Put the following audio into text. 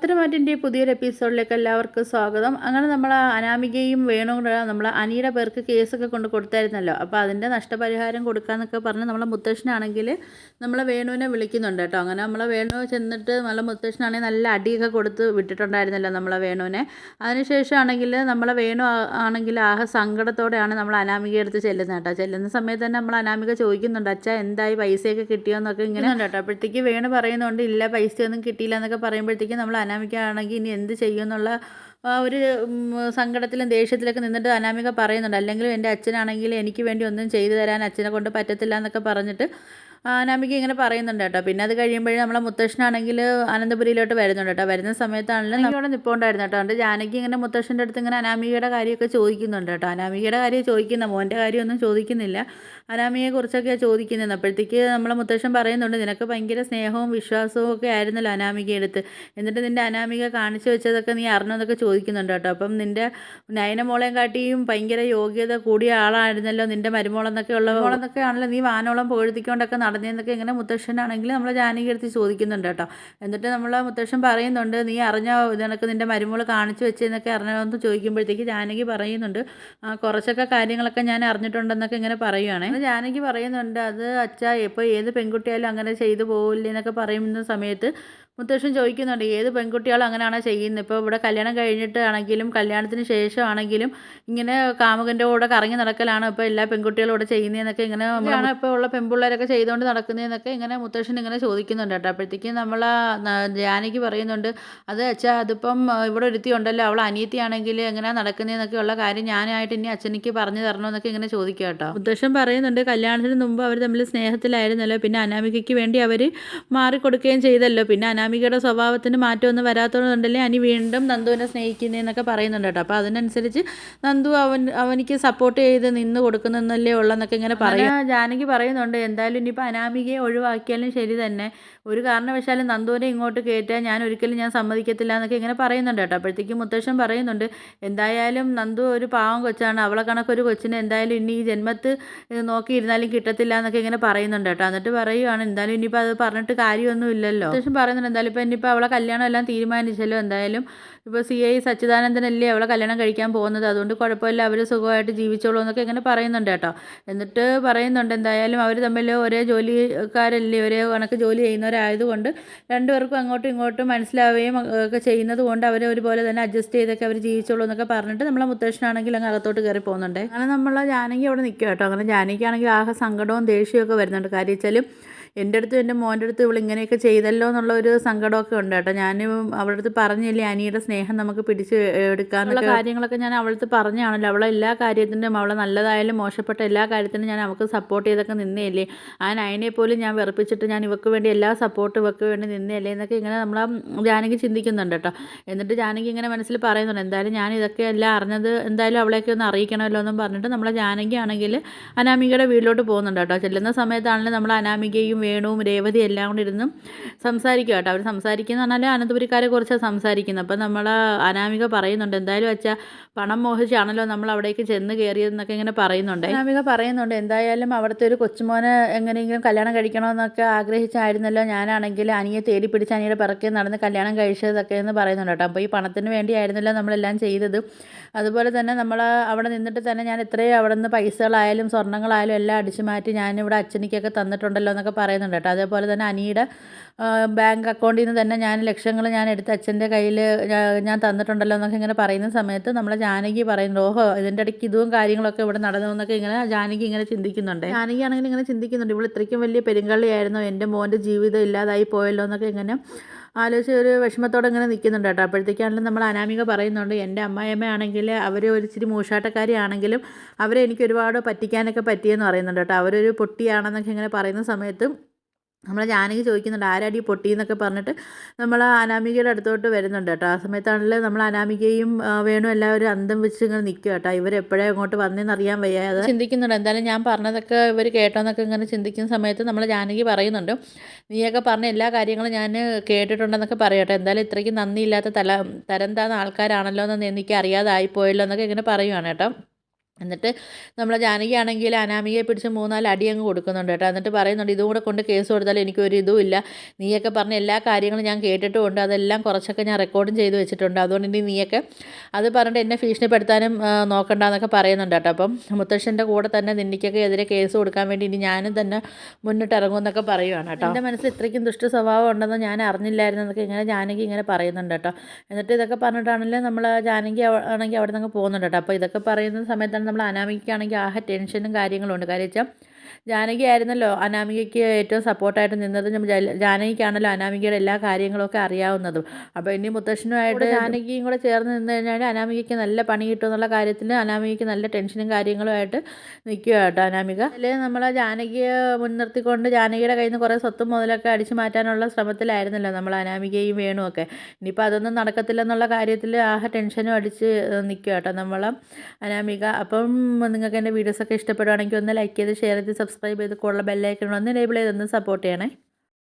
പത്തരമാറ്റിൻ്റെ പുതിയൊരു എപ്പിസോഡിലേക്ക് എല്ലാവർക്കും സ്വാഗതം. അങ്ങനെ നമ്മൾ അനാമികയും വേണുവും കൂടെ നമ്മൾ അനിയുടെ പേർക്ക് കേസൊക്കെ കൊണ്ട് കൊടുത്തായിരുന്നല്ലോ. അപ്പോൾ അതിൻ്റെ നഷ്ടപരിഹാരം കൊടുക്കാമെന്നൊക്കെ പറഞ്ഞ് നമ്മളെ മുത്തശ്ശനാണെങ്കിൽ നമ്മളെ വേണുവിനെ വിളിക്കുന്നുണ്ട് കേട്ടോ. അങ്ങനെ നമ്മളെ വേണു ചെന്നിട്ട് നമ്മളെ മുത്തശ്ശനാണെങ്കിൽ നല്ല അടിയൊക്കെ കൊടുത്ത് വിട്ടിട്ടുണ്ടായിരുന്നല്ലോ നമ്മളെ വേണുവിനെ. അതിനുശേഷമാണെങ്കിൽ നമ്മളെ വേണു ആണെങ്കിൽ ആകെ സങ്കടത്തോടെയാണ് നമ്മൾ അനാമിക എടുത്ത് ചെല്ലുന്നത് കേട്ടോ. ചെല്ലുന്ന സമയത്ത് തന്നെ നമ്മൾ അനാമിക ചോദിക്കുന്നുണ്ട്, അച്ഛാ എന്തായി പൈസയൊക്കെ കിട്ടിയോന്നൊക്കെ ഇങ്ങനെ കേട്ടോ. അപ്പോഴത്തേക്ക് വേണു പറയുന്നുണ്ട്, ഇല്ല പൈസയൊന്നും കിട്ടിയില്ല എന്നൊക്കെ പറയുമ്പോഴത്തേക്കും നമ്മൾ അനാമികയാണെങ്കിൽ ഇനി എന്ത് ചെയ്യുമെന്നുള്ള ഒരു സങ്കടത്തിലും ദേഷ്യത്തിലൊക്കെ നിന്നിട്ട് അനാമിക പറയുന്നുണ്ട്, അല്ലെങ്കിലും എൻ്റെ അച്ഛനാണെങ്കിൽ എനിക്ക് വേണ്ടി ഒന്നും ചെയ്തു തരാൻ അച്ഛനെ കൊണ്ട് പറ്റത്തില്ല എന്നൊക്കെ പറഞ്ഞിട്ട് അനാമിക ഇങ്ങനെ പറയുന്നുണ്ട് കേട്ടോ. പിന്നെ അത് കഴിയുമ്പോഴേ നമ്മളെ മുത്തശ്ശനാണെങ്കിൽ അനന്തപുരിയിലോട്ട് വരുന്നുണ്ട് കേട്ടോ. വരുന്ന സമയത്താണെങ്കിലും ഇവിടെ നിൽപ്പുണ്ടായിരുന്നു കേട്ടോ. അതുകൊണ്ട് ജാനകി ഇങ്ങനെ മുത്തശ്ശൻ്റെ അടുത്ത് ഇങ്ങനെ അനാമികയുടെ കാര്യമൊക്കെ ചോദിക്കുന്നുണ്ട് കേട്ടോ. അനാമികയുടെ കാര്യം ചോദിക്കുന്ന, മോൻ്റെ കാര്യമൊന്നും ചോദിക്കുന്നില്ല, അനാമികയെക്കുറിച്ചൊക്കെയാണ് ചോദിക്കുന്നത്. അപ്പോഴത്തേക്ക് നമ്മളെ മുത്തശ്ശൻ പറയുന്നുണ്ട്, നിനക്ക് ഭയങ്കര സ്നേഹവും വിശ്വാസവും ഒക്കെ ആയിരുന്നല്ലോ അനാമികയുടെ അടുത്ത്, എന്നിട്ട് നിൻ്റെ അനാമിക കാണിച്ചു വെച്ചതൊക്കെ നീ അറിഞ്ഞതൊക്കെ ചോദിക്കുന്നുണ്ട് കേട്ടോ. അപ്പം നിൻ്റെ നയനമോളെയും കാട്ടിയും ഭയങ്കര യോഗ്യത കൂടിയ ആളായിരുന്നല്ലോ നിൻ്റെ മരുമോളെന്നൊക്കെ മോളെന്നൊക്കെ ആണല്ലോ നീ വാനോളം പുകഴ്ത്തിക്കൊണ്ടൊക്കെ നടന്നതെന്നൊക്കെ ഇങ്ങനെ മുത്തശ്ശനാണെങ്കിൽ നമ്മൾ ജാനകി എടുത്ത് ചോദിക്കുന്നുണ്ട് കേട്ടോ. എന്നിട്ട് നമ്മളെ മുത്തശ്ശൻ പറയുന്നുണ്ട്, നീ അറിഞ്ഞ ഇതൊക്കെ നിൻ്റെ മരുമോൾ കാണിച്ചു വെച്ചതെന്നൊക്കെ അറിഞ്ഞതെന്ന് ചോദിക്കുമ്പോഴത്തേക്ക് ജാനകി പറയുന്നുണ്ട്, കുറച്ചൊക്കെ കാര്യങ്ങളൊക്കെ ഞാൻ അറിഞ്ഞിട്ടുണ്ടെന്നൊക്കെ ഇങ്ങനെ പറയുവാണ്. ജാനകി പറയുന്നുണ്ട്, അത് അച്ഛാ ഇപ്പോൾ ഏത് പെൺകുട്ടിയായാലും അങ്ങനെ ചെയ്തു പോകില്ലേ എന്നൊക്കെ പറയുന്ന സമയത്ത് മുത്തശ്ശൻ ചോദിക്കുന്നുണ്ട്, ഏത് പെൺകുട്ടികളും അങ്ങനെയാണോ ചെയ്യുന്നത്? ഇപ്പോൾ ഇവിടെ കല്യാണം കഴിഞ്ഞിട്ടാണെങ്കിലും കല്യാണത്തിന് ശേഷമാണെങ്കിലും ഇങ്ങനെ കാമുകൻ്റെ കൂടെ കറങ്ങി നടക്കലാണ് ഇപ്പോൾ എല്ലാ പെൺകുട്ടികളും ഇവിടെ ചെയ്യുന്നതെന്നൊക്കെ ഇങ്ങനെ നമ്മളാണ് ഇപ്പോൾ ഉള്ള പെൺപിള്ളേരൊക്കെ ചെയ്തുകൊണ്ട് നടക്കുന്നതെന്നൊക്കെ ഇങ്ങനെ മുത്തശ്ശൻ ഇങ്ങനെ ചോദിക്കുന്നുണ്ട് കേട്ടോ. അപ്പോഴത്തേക്കും നമ്മൾ ജാനകി പറയുന്നുണ്ട്, അത് അച്ഛാ അതിപ്പം ഇവിടെ ഒരുത്തി ഉണ്ടല്ലോ, അവൾ അനിയത്തിയാണെങ്കിൽ എങ്ങനെയാണ് നടക്കുന്നതെന്നൊക്കെ ഉള്ള കാര്യം ഞാനായിട്ട് ഇനി അച്ഛനിക്ക് പറഞ്ഞു തരണമെന്നൊക്കെ ഇങ്ങനെ ചോദിക്കുക കേട്ടോ. മുത്തശ്ശൻ പറയുന്നുണ്ട്, കല്യാണത്തിന് മുമ്പ് അവർ തമ്മിൽ സ്നേഹത്തിലായിരുന്നല്ലോ, പിന്നെ അനാമികയ്ക്ക് വേണ്ടി അവർ മാറിക്കൊടുക്കുകയും ചെയ്തല്ലോ, പിന്നെ അനാമികയുടെ സ്വഭാവത്തിന് മാറ്റമൊന്നും വരാത്തതുകൊണ്ടല്ലേ അനി വീണ്ടും നന്ദുവിനെ സ്നേഹിക്കുന്നതെന്നൊക്കെ പറയുന്നുണ്ട് കേട്ടോ. അപ്പോൾ അതിനനുസരിച്ച് നന്ദു അവനിക്ക് സപ്പോർട്ട് ചെയ്ത് നിന്ന് കൊടുക്കുന്നല്ലേ ഉള്ളെന്നൊക്കെ ഇങ്ങനെ പറയാം. ജാനകി പറയുന്നുണ്ട്, എന്തായാലും ഇനിയിപ്പോൾ അനാമികയെ ഒഴിവാക്കിയാലും ശരി തന്നെ, ഒരു കാരണവശാലും നന്ദുവിനെ ഇങ്ങോട്ട് കയറ്റാൻ ഞാൻ സമ്മതിക്കത്തില്ല എന്നൊക്കെ ഇങ്ങനെ പറയുന്നുണ്ട് കേട്ടോ. അപ്പോഴത്തേക്കും മുത്തശ്ശൻ പറയുന്നുണ്ട്, എന്തായാലും നന്ദു ഒരു പാവം കൊച്ചാണ്, അവളെ കണക്കൊരു കൊച്ചിനെ എന്തായാലും ഇനി ഈ ജന്മത്ത് നോക്കിയിരുന്നാലും കിട്ടത്തില്ല എന്നൊക്കെ ഇങ്ങനെ പറയുന്നുണ്ട് കേട്ടോ. എന്നിട്ട് പറയുവാണ്, എന്തായാലും ഇനിയിപ്പോൾ അത് പറഞ്ഞിട്ട് കാര്യമൊന്നും ഇല്ലല്ലോ. മുത്തശ്ശൻ പറയുന്നുണ്ട്, എന്തായാലും ഇപ്പോൾ ഇനിയിപ്പോൾ അവളെ കല്യാണം എല്ലാം തീരുമാനിച്ചല്ലോ, എന്തായാലും ഇപ്പോൾ CI സച്ചിദാനന്ദനല്ലേ അവളെ കല്യാണം കഴിക്കാൻ പോകുന്നത്, അതുകൊണ്ട് കുഴപ്പമില്ല, അവർ സുഖമായിട്ട് ജീവിച്ചോളൂ എന്നൊക്കെ ഇങ്ങനെ പറയുന്നുണ്ട് കേട്ടോ. എന്നിട്ട് പറയുന്നുണ്ട്, എന്തായാലും അവർ തമ്മിൽ ഒരേ ജോലിക്കാരല്ലേ, ഒരേ കണക്ക് ജോലി ചെയ്യുന്നവരായതുകൊണ്ട് രണ്ടുപേർക്കും അങ്ങോട്ടും ഇങ്ങോട്ടും മനസ്സിലാവുകയും ഒക്കെ ചെയ്യുന്നത് കൊണ്ട് അവർ ഒരുപോലെ തന്നെ അഡ്ജസ്റ്റ് ചെയ്തൊക്കെ അവർ ജീവിച്ചോളൂ എന്നൊക്കെ പറഞ്ഞിട്ട് നമ്മളെ മുത്തശ്ശനാണെങ്കിൽ അങ്ങ് അകത്തോട്ട് കയറി പോകുന്നുണ്ട്. അങ്ങനെ നമ്മളെ ജാനകി അവിടെ നിൽക്കുക കേട്ടോ. അങ്ങനെ ജാനകിയാണെങ്കിൽ ആകെ സങ്കടവും ദേഷ്യമൊക്കെ വരുന്നുണ്ട്. കാര്യം വെച്ചാലും എൻ്റെ അടുത്തും എൻ്റെ മോൻ്റെ അടുത്തും ഇവൾ ഇങ്ങനെയൊക്കെ ചെയ്തല്ലോ എന്നുള്ള ഒരു സങ്കടമൊക്കെ ഉണ്ട് കേട്ടോ. ഞാൻ അവളുടെ അടുത്ത് പറഞ്ഞില്ലേ അനിയുടെ സ്നേഹം നമുക്ക് പിടിച്ച് എടുക്കാനുള്ള കാര്യങ്ങളൊക്കെ ഞാൻ അവളുടെ അടുത്ത് പറഞ്ഞാണല്ലോ. അവളെ എല്ലാ കാര്യത്തിനും, അവളെ നല്ലതായാലും മോശപ്പെട്ട എല്ലാ കാര്യത്തിനും ഞാൻ അവൾക്ക് സപ്പോർട്ട് ചെയ്തൊക്കെ നിന്നേല്ലേ, ആ നയനെ പോലും ഞാൻ വെറുപ്പിച്ചിട്ട് ഞാൻ ഇവൾക്ക് വേണ്ടി എല്ലാ സപ്പോർട്ടും ഇവൾക്ക് വേണ്ടി നിന്നേല്ലേ എന്നൊക്കെ ഇങ്ങനെ നമ്മൾ ജാനകി ചിന്തിക്കുന്നുണ്ട് കേട്ടോ. എന്നിട്ട് ജാനകി ഇങ്ങനെ മനസ്സിൽ പറയുന്നുണ്ട്, എന്തായാലും ഞാൻ ഇതൊക്കെ എല്ലാം അറിഞ്ഞത് എന്തായാലും അവളെയൊക്കെ ഒന്ന് അറിയിക്കണമല്ലോ എന്നും പറഞ്ഞിട്ട് നമ്മളെ ജാനകി ആണെങ്കിൽ അനാമികയുടെ വീട്ടിലോട്ട് പോകുന്നുണ്ട് കേട്ടോ. ചെല്ലുന്ന സമയത്താണെങ്കിലും നമ്മൾ അനാമികയും വേണുവും രേവതി എല്ലാം കൂടി ഇരുന്ന് സംസാരിക്കുക കേട്ടോ. അവർ സംസാരിക്കുന്ന പറഞ്ഞാൽ അനന്തപുരിക്കാരെ കുറിച്ചാണ് സംസാരിക്കുന്നത്. അപ്പം നമ്മൾ അനാമിക പറയുന്നുണ്ട്, എന്തായാലും വെച്ചാൽ പണം മോഹിച്ചാണല്ലോ നമ്മൾ അവിടേക്ക് ചെന്ന് കയറിയതെന്നൊക്കെ ഇങ്ങനെ പറയുന്നുണ്ട്. അനാമിക പറയുന്നുണ്ട്, എന്തായാലും അവിടുത്തെ ഒരു കൊച്ചുമോനെ എങ്ങനെയെങ്കിലും കല്യാണം കഴിക്കണമെന്നൊക്കെ ആഗ്രഹിച്ചായിരുന്നല്ലോ ഞാനാണെങ്കിൽ അനിയെ തേടി പിടിച്ച് അനിയുടെ പിറകെ നടന്ന് കല്യാണം കഴിച്ചതൊക്കെ എന്ന് പറയുന്നുണ്ട് കേട്ടോ. അപ്പോൾ ഈ പണത്തിന് വേണ്ടിയായിരുന്നല്ലോ നമ്മളെല്ലാം ചെയ്തത്. അതുപോലെ തന്നെ നമ്മൾ അവിടെ നിന്നിട്ട് തന്നെ ഞാൻ എത്രയും അവിടെ നിന്ന് പൈസകളായാലും സ്വർണ്ണങ്ങളായാലും എല്ലാം അടിച്ചു മാറ്റി ഞാനിവിടെ അച്ഛനിക്കൊക്കെ തന്നിട്ടുണ്ടല്ലോ എന്നൊക്കെ പറയുന്നുണ്ട് കേട്ടോ. അതേപോലെ തന്നെ അനിയുടെ ബാങ്ക് അക്കൗണ്ടിൽ നിന്ന് തന്നെ ഞാൻ ലക്ഷങ്ങൾ ഞാൻ എടുത്ത് അച്ഛൻ്റെ കയ്യിൽ ഞാൻ തന്നിട്ടുണ്ടല്ലോ എന്നൊക്കെ ഇങ്ങനെ പറയുന്ന സമയത്ത് നമ്മളെ ജാനകി പറയുന്നുണ്ട്, ഓഹോ ഇതിൻ്റെ ഇടയ്ക്ക് ഇതും കാര്യങ്ങളൊക്കെ ഇവിടെ നടന്നു എന്നൊക്കെ ഇങ്ങനെ ജാനകി ഇങ്ങനെ ചിന്തിക്കുന്നുണ്ട്. ജാനകി ആണെങ്കിൽ ഇങ്ങനെ ചിന്തിക്കുന്നുണ്ട്, ഇവിടെ ഇത്രയ്ക്കും വലിയ പെരുങ്കള്ളിയായിരുന്നു, എൻ്റെ മോൻ്റെ ജീവിതം ഇല്ലാതായി പോയല്ലോ എന്നൊക്കെ ഇങ്ങനെ ആലോചിച്ച് ഒരു വിഷമത്തോടെ ഇങ്ങനെ നിൽക്കുന്നുണ്ട് കേട്ടോ. അപ്പോഴത്തേക്കാണെങ്കിലും നമ്മൾ അനാമിക പറയുന്നുണ്ട്, എൻ്റെ അമ്മായിയമ്മയാണെങ്കിൽ അവർ ഒരു ഇച്ചിരി മൂഷാട്ടക്കാരിയാണെങ്കിലും അവരെ എനിക്ക് ഒരുപാട് പറ്റിക്കാനൊക്കെ പറ്റിയെന്ന് പറയുന്നുണ്ട് കേട്ടോ. അവരൊരു പൊട്ടിയാണെന്നൊക്കെ ഇങ്ങനെ പറയുന്ന സമയത്ത് നമ്മളെ ജാനകി ചോദിക്കുന്നുണ്ട്, ആരാടി പൊട്ടി എന്നൊക്കെ പറഞ്ഞിട്ട് നമ്മൾ അനാമികയുടെ അടുത്തോട്ട് വരുന്നുണ്ട് കേട്ടോ. ആ സമയത്താണെങ്കിൽ നമ്മൾ അനാമികയും വേണു എല്ലാവരും അന്തം വെച്ച് ഇങ്ങനെ നിൽക്കുക കേട്ടോ. ഇവരെപ്പോഴേ അങ്ങോട്ട് വന്നതെന്ന് അറിയാൻ വയ്യാതെ ചിന്തിക്കുന്നുണ്ട്. എന്തായാലും ഞാൻ പറഞ്ഞതൊക്കെ ഇവർ കേട്ടോന്നൊക്കെ ഇങ്ങനെ ചിന്തിക്കുന്ന സമയത്ത് നമ്മൾ ജാനകി പറയുന്നുണ്ട്, നീയൊക്കെ പറഞ്ഞ എല്ലാ കാര്യങ്ങളും ഞാൻ കേട്ടിട്ടുണ്ടെന്നൊക്കെ പറയട്ടെ, എന്തായാലും ഇത്രയ്ക്ക് നന്ദിയില്ലാത്ത തരം താന്ന ആൾക്കാരാണല്ലോ എന്ന് എനിക്ക് അറിയാതായിപ്പോയല്ലോ എന്നൊക്കെ ഇങ്ങനെ പറയുവാണ് കേട്ടോ. എന്നിട്ട് നമ്മളെ ജാനകിയാണെങ്കിൽ അനാമികയെ പിടിച്ച് 3-4 അടി അങ്ങ് കൊടുക്കുന്നുണ്ട് കേട്ടോ. എന്നിട്ട് പറയുന്നുണ്ട്, ഇതും കൂടെ കൊണ്ട് കേസ് കൊടുത്താൽ എനിക്കൊരു ഇതും ഇല്ല, നീയൊക്കെ പറഞ്ഞ എല്ലാ കാര്യങ്ങളും ഞാൻ കേട്ടിട്ടുമുണ്ട്, അതെല്ലാം കുറച്ചൊക്കെ ഞാൻ റെക്കോർഡും ചെയ്ത് വെച്ചിട്ടുണ്ട്, അതുകൊണ്ട് ഇനി നീയൊക്കെ അത് പറഞ്ഞിട്ട് എന്നെ ഭീഷണിപ്പെടുത്താനും നോക്കണ്ടെന്നൊക്കെ പറയുന്നുണ്ട് കേട്ടോ. അപ്പം മുത്തശ്ശൻ്റെ കൂടെ തന്നെ നിന്നിക്കൊക്കെ എതിരെ കേസ് കൊടുക്കാൻ വേണ്ടി ഇനി ഞാനും തന്നെ മുന്നിട്ടിറങ്ങുമെന്നൊക്കെ പറയുവാണ് കേട്ടോ. എൻ്റെ മനസ്സിൽ ഇത്രയ്ക്കും ദുഷ്ട സ്വഭാവം ഉണ്ടെന്ന് ഞാൻ അറിഞ്ഞില്ലായിരുന്നു എന്നൊക്കെ ഇങ്ങനെ ജാനകി ഇങ്ങനെ പറയുന്നുണ്ട് കേട്ടോ. എന്നിട്ട് ഇതൊക്കെ പറഞ്ഞിട്ടാണെങ്കിലും നമ്മൾ ജാനകി ആണെങ്കിൽ അവിടെ നിന്ന് പോകുന്നുണ്ട് കേട്ടോ. അപ്പോൾ ഇതൊക്കെ പറയുന്ന സമയത്താണ് നമ്മൾ അനാമികയ്ക്കാണെങ്കിൽ ആകെ ടെൻഷനും കാര്യങ്ങളും ഉണ്ട്. കാര്യം വെച്ചാൽ ജാനകി ആയിരുന്നല്ലോ അനാമികയ്ക്ക് ഏറ്റവും സപ്പോർട്ടായിട്ട് നിന്നതും, ജാനകിക്കാണല്ലോ അനാമികയുടെ എല്ലാ കാര്യങ്ങളൊക്കെ അറിയാവുന്നതും. അപ്പോൾ ഇനി മുത്തശ്ശനുമായിട്ട് ജാനകിയും കൂടെ ചേർന്ന് നിന്ന് കഴിഞ്ഞാൽ അനാമികയ്ക്ക് നല്ല പണി കിട്ടും എന്നുള്ള കാര്യത്തിൽ അനാമികയ്ക്ക് നല്ല ടെൻഷനും കാര്യങ്ങളുമായിട്ട് നിൽക്കുക കേട്ടോ അനാമിക. അതിൽ നമ്മൾ ജാനകിയെ മുൻനിർത്തിക്കൊണ്ട് ജാനകിയുടെ കയ്യിൽ നിന്ന് കുറേ സ്വത്തും മുതലൊക്കെ അടിച്ചു മാറ്റാനുള്ള ശ്രമത്തിലായിരുന്നല്ലോ നമ്മൾ അനാമികയും വേണുമൊക്കെ. ഇനിയിപ്പോൾ അതൊന്നും നടക്കത്തില്ലെന്നുള്ള കാര്യത്തിൽ ആകെ ടെൻഷനും അടിച്ച് നിൽക്കുക കേട്ടോ നമ്മൾ അനാമിക. അപ്പം നിങ്ങൾക്ക് എൻ്റെ വീഡിയോസൊക്കെ ഇഷ്ടപ്പെടുവാണെങ്കിൽ ഒന്ന് ലൈക്ക് ചെയ്ത് ഷെയർ ചെയ്ത് സബ്സ്ക്രൈബ് ചെയ്ത് കൂടുതൽ ബെല്ലൈക്കൺ ഒന്ന് എനേബിൾ ചെയ്തൊന്ന് സപ്പോർട്ട് ചെയ്യണേ.